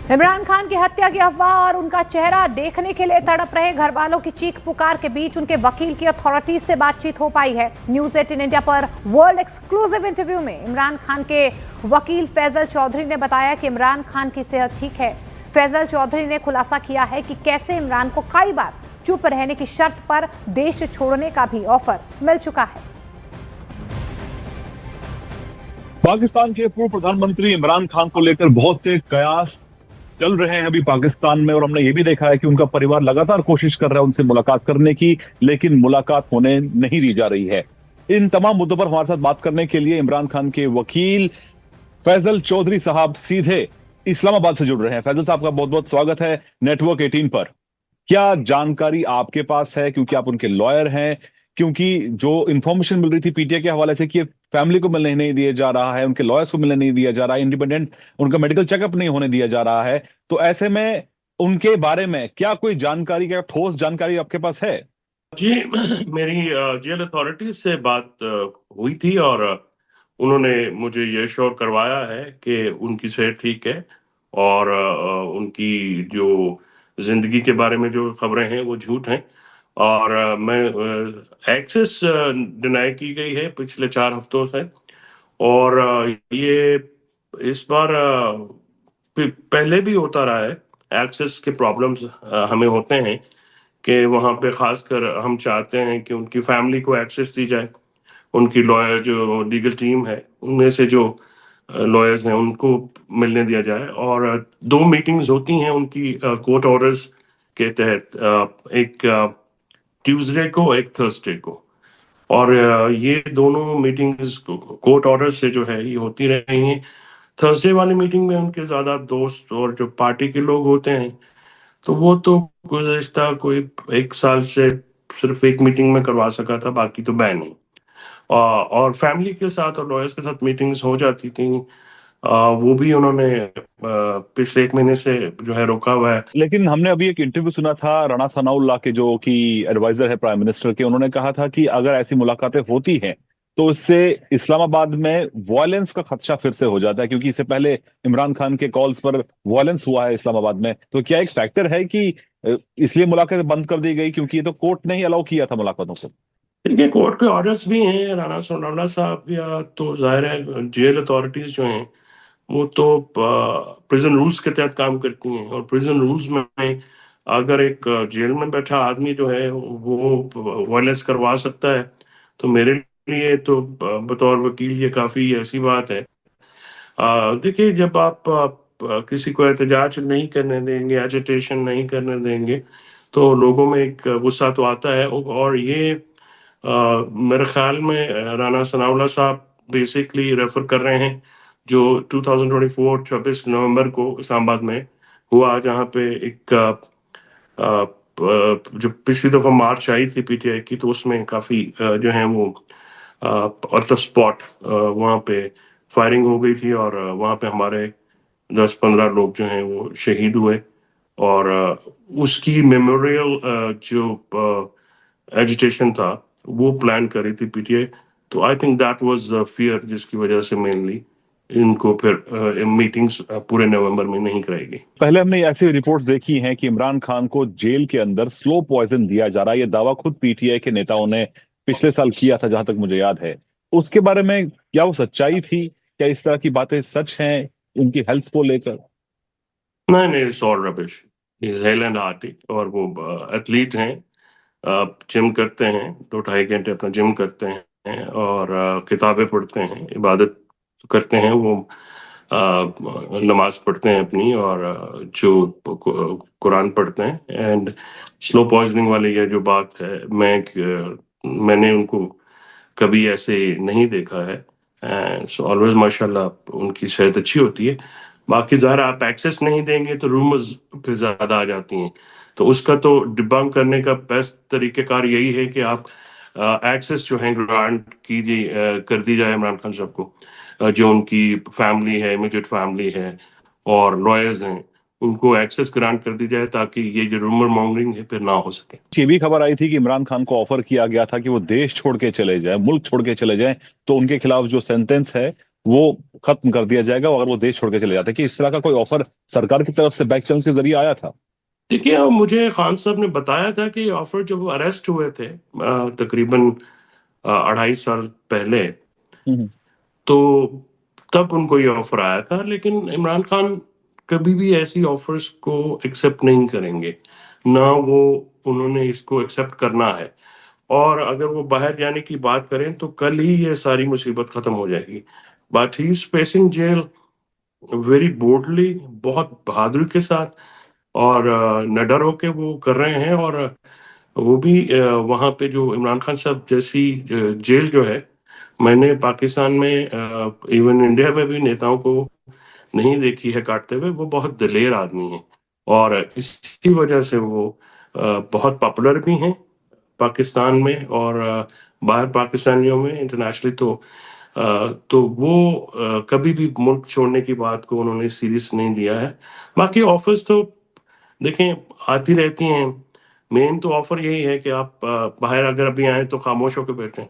इमरान खान की हत्या की अफवाह और उनका चेहरा देखने के लिए तड़प रहे घर वालों की चीख पुकार के बीच उनके वकील की अथॉरिटीज से बातचीत हो पाई है। न्यूज 18 इंडिया पर वर्ल्ड एक्सक्लूसिव इंटरव्यू में इमरान खान के वकील फैजल चौधरी ने बताया कि इमरान खान की सेहत ठीक है। फैजल चौधरी ने खुलासा किया है कि कैसे इमरान को कई बार चुप रहने की शर्त पर देश छोड़ने का भी ऑफर मिल चुका है। पाकिस्तान के पूर्व प्रधानमंत्री इमरान खान को लेकर बहुत से कयास चल रहे हैं अभी पाकिस्तान में, और हमने ये भी देखा है कि उनका परिवार लगातार कोशिश कर रहा है उनसे मुलाकात करने की, लेकिन मुलाकात होने नहीं दी जा रही है। इन तमाम मुद्दों पर हमारे साथ बात करने के लिए इमरान खान के वकील फैजल चौधरी साहब सीधे इस्लामाबाद से जुड़ रहे हैं। फैजल साहब का बहुत बहुत स्वागत है नेटवर्क 18 पर। क्या जानकारी आपके पास है, क्योंकि आप उनके लॉयर हैं, क्योंकि जो इंफॉर्मेशन मिल रही थी पीटीआई के हवाले से कि फैमिली को मिलने नहीं दिया जा रहा है, उनके लॉयर्स को मिलने नहीं दिया जा रहा है, इंडिपेंडेंट उनका मेडिकल चेकअप नहीं होने दिया जा रहा है, तो ऐसे में उनके बारे में क्या कोई जानकारी, क्या ठोस जानकारी आपके पास है? जी मेरी जेल अथॉरिटीज से बात हुई थी और उन्होंने मुझे ये श्योर करवाया है कि उनकी सेहत ठीक है और उनकी जो जिंदगी के बारे में जो खबरें हैं वो झूठ हैं। और मैं एक्सेस डिनाई की गई है पिछले 4 हफ्तों से। और ये इस बार पहले भी होता रहा है। एक्सेस के प्रॉब्लम्स हमें होते हैं कि वहाँ पे खासकर हम चाहते हैं कि उनकी फैमिली को एक्सेस दी जाए। उनकी लॉयर जो लीगल टीम है उनमें से जो लॉयर्स हैं उनको मिलने दिया जाए। और 2 मीटिंग्स होती हैं उनकी कोर्ट ऑर्डर्स के तहत, एक ट्यूसडे को एक थर्सडे को। और ये दोनों मीटिंग्स कोर्ट ऑर्डर से जो है ये होती रही हैं। थर्सडे वाली मीटिंग में उनके ज़्यादा दोस्त और जो पार्टी के लोग होते हैं तो वो तो गुज़श्ता कोई 1 साल से सिर्फ एक मीटिंग में करवा सका था, बाकी तो बैन है। और फैमिली के साथ और लॉयर्स के साथ मीटिंग्स हो जाती थी, वो भी उन्होंने पिछले 1 महीने से जो है रोका हुआ है। लेकिन हमने अभी एक इंटरव्यू सुना था राणा सनाउल्लाह के, जो कि एडवाइजर है प्राइम मिनिस्टर के। उन्होंने कहा था कि अगर ऐसी मुलाकातें होती हैं तो इससे इस्लामाबाद में वॉयलेंस का खदशा फिर से हो जाता है, क्योंकि इससे पहले इमरान खान के कॉल्स पर वॉयलेंस हुआ है इस्लामाबाद में। तो क्या एक फैक्टर है कि इसलिए मुलाकातें बंद कर दी गई, क्योंकि ये तो कोर्ट ने ही अलाउ किया था मुलाकातों को? इनके कोर्ट के ऑर्डर्स भी हैं राणा सनाउल्लाह साहब या, तो जाहिर है जेल अथॉरिटीज जो हैं वो तो प्रिजन रूल्स के तहत काम करती हैं। और प्रिजन रूल्स में अगर एक जेल में बैठा आदमी जो है वो वायलेंस करवा सकता है, तो मेरे लिए तो बतौर वकील ये काफ़ी ऐसी बात है। देखिए, जब आप किसी को एहतजाज नहीं करने देंगे, एजिटेशन नहीं करने देंगे, तो लोगों में एक गुस्सा तो आता है। और ये मेरे ख्याल में राणा सनाउल्लाह साहब बेसिकली रेफर कर रहे हैं जो 2024 26 नवंबर को इस्लामाबाद में हुआ, जहाँ पे एक जो पिछली दफ़ा मार्च आई थी पीटीआई की, तो उसमें काफ़ी जो है वो ऑन द स्पॉट वहाँ पे फायरिंग हो गई थी और वहाँ पे हमारे 10-15 लोग जो हैं वो शहीद हुए। और उसकी मेमोरियल जो एजिटेशन था वो प्लान करी थी पीटीआई। तो I think that was the fear जिसकी वजह से मेनली इनको फिर मीटिंग्स पूरे नवंबर में नहीं कराई गई। पहले हमने ऐसी रिपोर्ट्स देखी हैं कि इमरान खान को जेल के अंदर स्लो पॉइजन दिया जा रहा है। ये दावा खुद पीटीआई के नेताओं ने पिछले साल किया था, जहां तक मुझे याद है। उसके बारे में क्या वो सच्चाई थी? क्या इस तरह की बातें सच हैं उनकी हेल्थ को लेकर? नहीं नहीं, it's all rubbish. Is hello and hearty. और वो एथलीट हैं, जिम करते हैं, 2-2.5 घंटे अपना जिम करते हैं और किताबें पढ़ते हैं, इबादत करते हैं। वो नमाज पढ़ते हैं अपनी, और जो कुरान पढ़ते हैं। एंड स्लो पॉइजनिंग वाली ये जो बात है, मैंने उनको कभी ऐसे नहीं देखा है। सो ऑलवेज माशाल्लाह उनकी सेहत अच्छी होती है। बाकी ज़ाहिर आप एक्सेस नहीं देंगे तो रूमर्स फिर ज़्यादा आ जाती हैं, तो उसका तो डिबंक करने का बेस्ट तरीक़ेकार यही है कि आप एक्सेस जो है ग्रांट कीजिए, कर दी जाए इमरान खान साहब को। जो उनकी फैमिली है, इमीडिएट फैमिली है और लॉयर्स हैं, उनको एक्सेस ग्रांट कर दी जाए ताकि ये जो रूमर मॉन्गरिंग है फिर ना हो सके। ये भी खबर आई थी कि इमरान खान को ऑफर किया गया था कि वो देश छोड़ के चले जाए, मुल्क छोड़ के चले जाएं, तो उनके खिलाफ जो सेंटेंस है वो खत्म कर दिया जाएगा अगर वो देश छोड़ के चले जाते हैं। कि इस तरह का कोई ऑफर सरकार की तरफ से बैक चैनल के जरिए आया था? देखिए, मुझे खान साहब ने बताया था कि ऑफर जब वो अरेस्ट हुए थे तकरीबन 2.5 साल पहले, हम्म। तो तब उनको ये ऑफर आया था। लेकिन इमरान खान कभी भी ऐसी ऑफर्स को एक्सेप्ट नहीं करेंगे, ना वो उन्होंने इसको एक्सेप्ट करना है। और अगर वो बाहर जाने की बात करें तो कल ही ये सारी मुसीबत खत्म हो जाएगी। But he is facing jail very boldly, बहुत बहादुरी के साथ, और निडर होके वो कर रहे हैं। और वो भी वहाँ पे जो इमरान खान साहब जैसी जेल जो है, मैंने पाकिस्तान में इवन इंडिया में भी नेताओं को नहीं देखी है काटते हुए। वो बहुत दिलेर आदमी है और इसी वजह से वो बहुत पॉपुलर भी हैं पाकिस्तान में और बाहर पाकिस्तानियों में, इंटरनेशनली। तो वो कभी भी मुल्क छोड़ने की बात को उन्होंने सीरियस नहीं लिया है। बाकी ऑफर्स तो देखें आती रहती हैं। मेन तो ऑफर यही है कि आप बाहर अगर अभी आए तो खामोश होकर बैठें।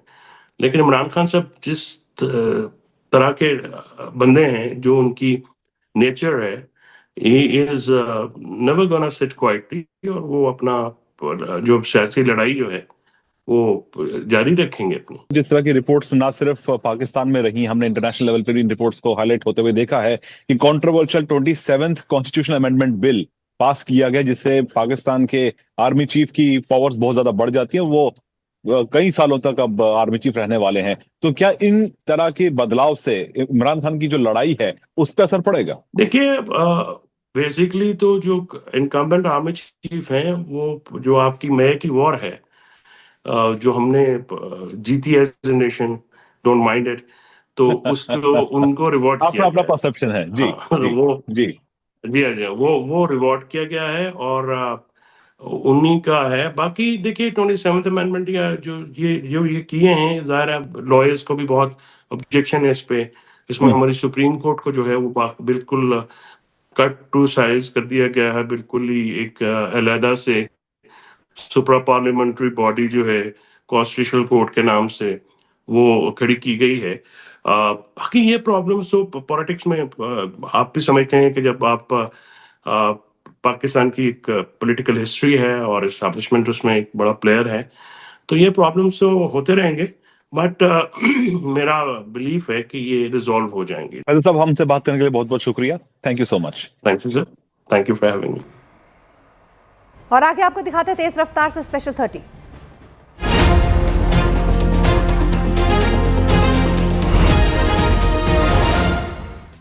लेकिन इमरान खान साहब जिस तरह के बंदे हैं, जो उनकी नेचर है, he is never gonna sit quietly, और वो अपना जो सियासी लड़ाई जो है वो जारी रखेंगे अपनी। जिस तरह की रिपोर्ट्स ना सिर्फ पाकिस्तान में रही, हमने इंटरनेशनल लेवल पर भी इन रिपोर्ट्स को हाईलाइट होते हुए देखा है कि controversial 27th constitutional amendment bill pass किया गया, जिससे पाकिस्तान के आर्मी चीफ की पावर्स बहुत ज्यादा बढ़ जाती हैं। वो कई सालों तक अब आर्मी चीफ रहने वाले हैं। तो क्या इन तरह के बदलाव से इमरान खान की जो लड़ाई है उस पर असर पड़ेगा? देखिए, बेसिकली तो जो इनकम्बेंट आर्मी चीफ हैं, वो जो आपकी मई की वॉर है, जो हमने जीती as a nation, don't mind it, तो उसको उनको रिवॉर्ड अपना किया अपना गया है। परसेप्शन है जी। हाँ, जी। वो जी। जी हाँ, जी हाँ, वो रिवॉर्ड किया गया है और उन्हीं का है। बाकी देखिए, 27th अमेंडमेंट या जो ये किए हैं, ज़ाहिर है लॉयर्स को भी बहुत ऑब्जेक्शन है इस पे। इसमें हमारी सुप्रीम कोर्ट को जो है वो बिल्कुल कट टू साइज कर दिया गया है। बिल्कुल ही एक अलहदा से सुप्रा पार्लियामेंट्री बॉडी जो है, कॉन्स्टिट्यूशनल कोर्ट के नाम से, वो खड़ी की गई है। बाकी ये प्रॉब्लम्स तो पॉलिटिक्स में आप भी समझते हैं कि जब आप पाकिस्तान की एक पॉलिटिकल हिस्ट्री है और एस्टैब्लिशमेंट उसमें एक बड़ा प्लेयर है, तो ये प्रॉब्लम्स तो होते रहेंगे। बट मेरा बिलीफ है कि ये रिजॉल्व हो जाएंगे। फैजल साहब, हमसे बात करने के लिए बहुत बहुत शुक्रिया। Thank you so much. Thank you sir, thank you for having me. और आगे आपको दिखाते हैं तेज रफ्तार से स्पेशल 30।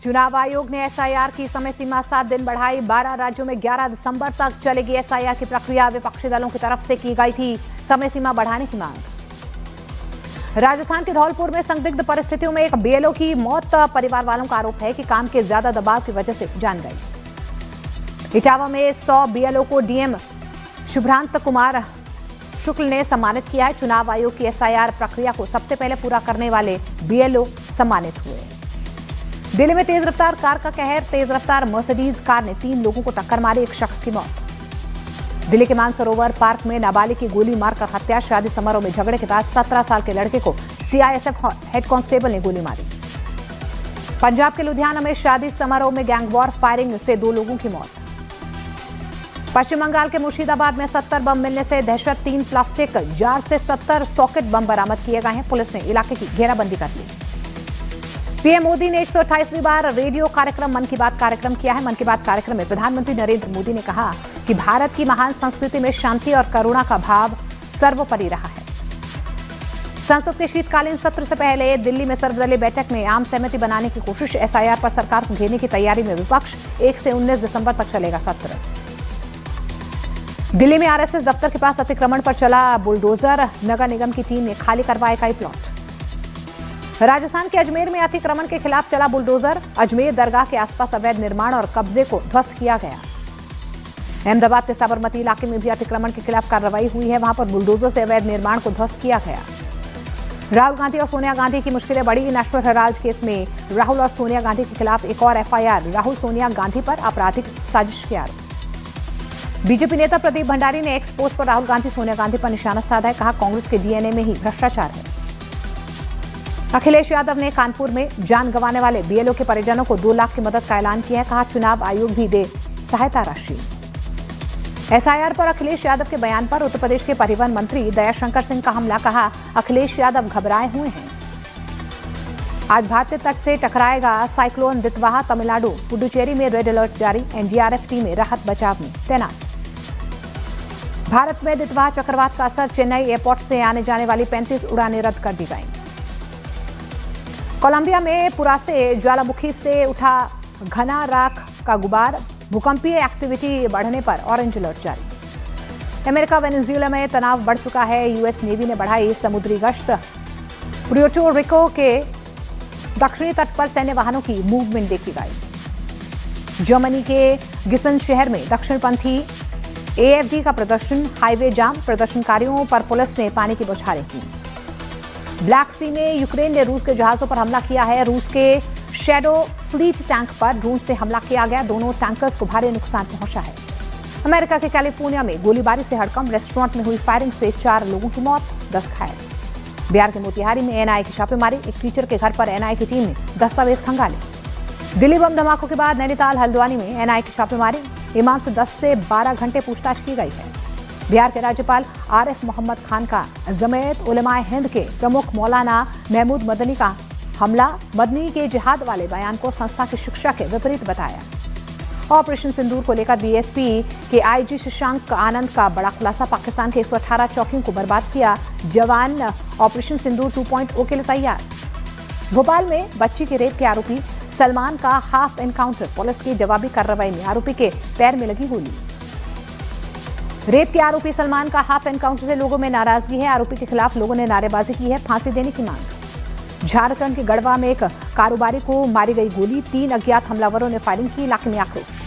चुनाव आयोग ने एसआईआर की समय सीमा 7 दिन बढ़ाई। 12 राज्यों में 11 दिसंबर तक चलेगी एसआईआर की प्रक्रिया। विपक्षी दलों की तरफ से की गई थी समय सीमा बढ़ाने की मांग। राजस्थान के धौलपुर में संदिग्ध परिस्थितियों में एक बीएलओ की मौत। परिवार वालों का आरोप है कि काम के ज्यादा दबाव की वजह से जान गई। इटावा में 100 बीएलओ को डीएम शुभ्रांत कुमार शुक्ल ने सम्मानित किया है। चुनाव आयोग की एसआईआर प्रक्रिया को सबसे पहले पूरा करने वाले बीएलओ सम्मानित हुए। दिल्ली में तेज रफ्तार कार का कहर। तेज रफ्तार मर्सिडीज कार ने 3 लोगों को टक्कर मारी, एक शख्स की मौत। दिल्ली के मानसरोवर पार्क में नाबालिग की गोली मारकर हत्या। शादी समारोह में झगड़े के बाद 17 साल के लड़के को सीआईएसएफ हेड कांस्टेबल ने गोली मारी। पंजाब के लुधियाना में शादी समारोह में गैंगवॉर फायरिंग से 2 लोगों की मौत। पश्चिम बंगाल के मुर्शिदाबाद में 70 बम मिलने से दहशत। 3 प्लास्टिक जार से 70 सॉकेट बम बरामद किए गए हैं। पुलिस ने इलाके की घेराबंदी कर ली। पीएम मोदी ने 128वीं बार रेडियो कार्यक्रम मन की बात कार्यक्रम किया है। मन की बात कार्यक्रम में प्रधानमंत्री नरेंद्र मोदी ने कहा कि भारत की महान संस्कृति में शांति और करुणा का भाव सर्वोपरि रहा है। संसद के शीतकालीन सत्र से पहले दिल्ली में सर्वदलीय बैठक में आम सहमति बनाने की कोशिश। एसआईआर पर सरकार को घेरने की तैयारी में विपक्ष। 1 से 19 दिसंबर तक चलेगा सत्र। दिल्ली में आरएसएस दफ्तर के पास अतिक्रमण पर चला बुलडोजर। नगर निगम की टीम ने खाली करवाया कई प्लॉट। राजस्थान के अजमेर में अतिक्रमण के खिलाफ चला बुलडोजर। अजमेर दरगाह के आसपास अवैध निर्माण और कब्जे को ध्वस्त किया गया। अहमदाबाद के साबरमती इलाके में भी अतिक्रमण के खिलाफ कार्रवाई हुई है। वहां पर बुलडोजर से अवैध निर्माण को ध्वस्त किया गया। राहुल गांधी और सोनिया गांधी की मुश्किलें बढ़ी। नेशनल हेराल्ड केस में राहुल और सोनिया गांधी के खिलाफ एक और एफआईआर। राहुल सोनिया गांधी पर आपराधिक साजिश के आरोप। बीजेपी नेता प्रदीप भंडारी ने एक्स पोस्ट पर राहुल गांधी सोनिया गांधी पर निशाना साधा है। कहा कांग्रेस के डीएनए में ही भ्रष्टाचार है। अखिलेश यादव ने कानपुर में जान गंवाने वाले बीएलओ के परिजनों को 2 लाख की मदद का ऐलान किया है। कहा चुनाव आयोग भी दे सहायता राशि। एसआईआर पर अखिलेश यादव के बयान पर उत्तर प्रदेश के परिवहन मंत्री दयाशंकर सिंह का हमला। कहा अखिलेश यादव घबराए हुए हैं। आज भारतीय तट से टकराएगा साइक्लोन दितवाहा। तमिलनाडु पुडुचेरी में रेड अलर्ट जारी। एनडीआरएफ टीमें राहत बचाव में तैनात। भारत में दितवाहा चक्रवात का असर। चेन्नई एयरपोर्ट से आने जाने वाली 35 उड़ानें रद्द कर दी गईं। कोलंबिया में पुरासे ज्वालामुखी से उठा घना राख का गुबार। भूकंपीय एक्टिविटी बढ़ने पर ऑरेंज अलर्ट जारी। अमेरिका वेनेजुएला में तनाव बढ़ चुका है। यूएस नेवी ने बढ़ाई समुद्री गश्त। पुर्टो रिको के दक्षिणी तट पर सैन्य वाहनों की मूवमेंट देखी गई। जर्मनी के गिसन शहर में दक्षिणपंथी एएफडी का प्रदर्शन। हाईवे जाम। प्रदर्शनकारियों पर पुलिस ने पानी की बौछारें की। ब्लैक सी में यूक्रेन ने रूस के जहाजों पर हमला किया है। रूस के शैडो फ्लीट टैंक पर ड्रोन से हमला किया गया। दोनों टैंकर्स को भारी नुकसान पहुंचा है। अमेरिका के कैलिफोर्निया में गोलीबारी से हड़कंप। रेस्टोरेंट में हुई फायरिंग से 4 लोगों की मौत, 10 घायल। बिहार के मोतिहारी में एनआईए की छापेमारी। एक टीचर के घर पर एनआईए की टीम ने दस्तावेज खंगाले। दिल्ली बम धमाकों के बाद नैनीताल हल्द्वानी में एनआईए की छापेमारी। इमाम से 10 से 12 घंटे पूछताछ की गई है। बिहार के राज्यपाल आरिफ मोहम्मद खान का जमीयत उलेमाए हिंद के प्रमुख मौलाना महमूद मदनी का हमला। मदनी के जिहाद वाले बयान को संस्था की शिक्षा के विपरीत बताया। ऑपरेशन सिंदूर को लेकर बीएसपी के आईजी शशांक आनंद का बड़ा खुलासा। पाकिस्तान के 118 चौकियों को बर्बाद किया। जवान ऑपरेशन सिंदूर 2.0 के लिए तैयार। भोपाल में बच्ची के रेप के आरोपी सलमान का हाफ एनकाउंटर। पुलिस की जवाबी कार्रवाई में आरोपी के पैर में लगी गोली। रेप के आरोपी सलमान का हाफ एनकाउंटर से लोगों में नाराजगी है। आरोपी के खिलाफ लोगों ने नारेबाजी की है। फांसी देने की मांग। झारखंड के गढ़वा में एक कारोबारी को मारी गई गोली। 3 अज्ञात हमलावरों ने फायरिंग की। इलाके में आक्रोश।